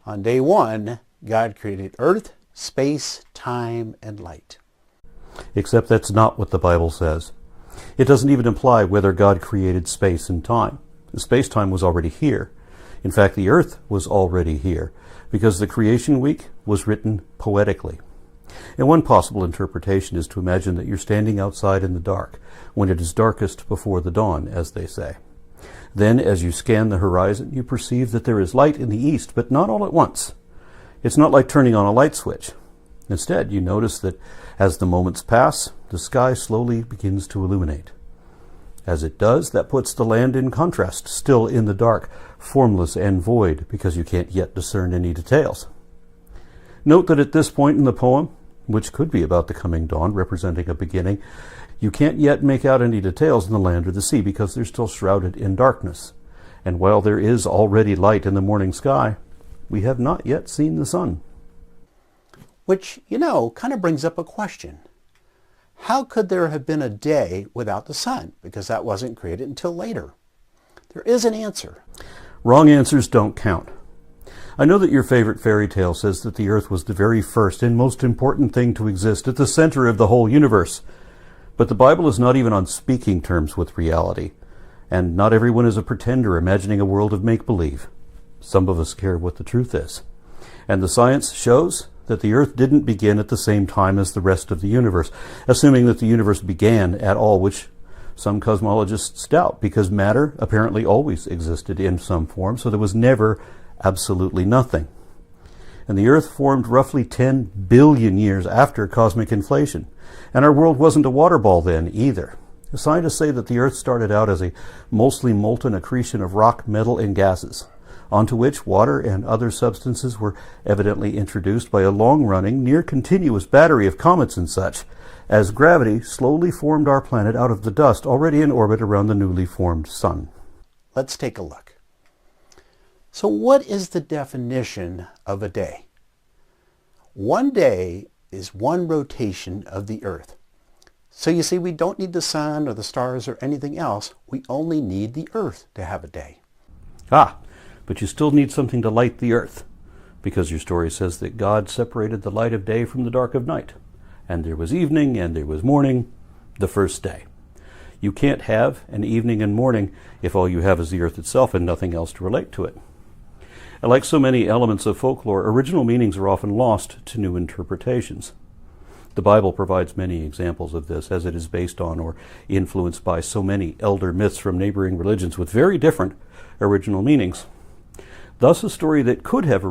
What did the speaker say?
On day one, God created earth, space, time, and light. Except that's not what the Bible says. It doesn't even imply whether God created space and time. The space-time was already here. In fact, the earth was already here, because the creation week was written poetically. And one possible interpretation is to imagine that you're standing outside in the dark, when it is darkest before the dawn, as they say. Then, as you scan the horizon, you perceive that there is light in the east, but not all at once. It's not like turning on a light switch. Instead, you notice that as the moments pass, the sky slowly begins to illuminate. As it does, that puts the land in contrast, still in the dark, formless and void, because you can't yet discern any details. Note that at this point in the poem, which could be about the coming dawn, representing a beginning, you can't yet make out any details in the land or the sea, because they're still shrouded in darkness. And while there is already light in the morning sky, we have not yet seen the sun. Which, kind of brings up a question. How could there have been a day without the sun? Because that wasn't created until later. There is an answer. Wrong answers don't count. I know that your favorite fairy tale says that the earth was the very first and most important thing to exist at the center of the whole universe. But the Bible is not even on speaking terms with reality. And not everyone is a pretender imagining a world of make-believe. Some of us care what the truth is. And the science shows that the earth didn't begin at the same time as the rest of the universe, assuming that the universe began at all, which some cosmologists doubt, because matter apparently always existed in some form, so there was never absolutely nothing. And the earth formed roughly 10 billion years after cosmic inflation, and our world wasn't a water ball then either. The scientists say that the earth started out as a mostly molten accretion of rock, metal, and gases, onto which water and other substances were evidently introduced by a long-running, near-continuous battery of comets and such, as gravity slowly formed our planet out of the dust already in orbit around the newly formed sun. Let's take a look. So what is the definition of a day? One day is one rotation of the earth. So you see, we don't need the sun or the stars or anything else. We only need the earth to have a day. But you still need something to light the earth, because your story says that God separated the light of day from the dark of night, and there was evening and there was morning, the first day. You can't have an evening and morning if all you have is the earth itself and nothing else to relate to it. And like so many elements of folklore, original meanings are often lost to new interpretations. The Bible provides many examples of this, as it is based on or influenced by so many elder myths from neighboring religions with very different original meanings. Thus, a story that could have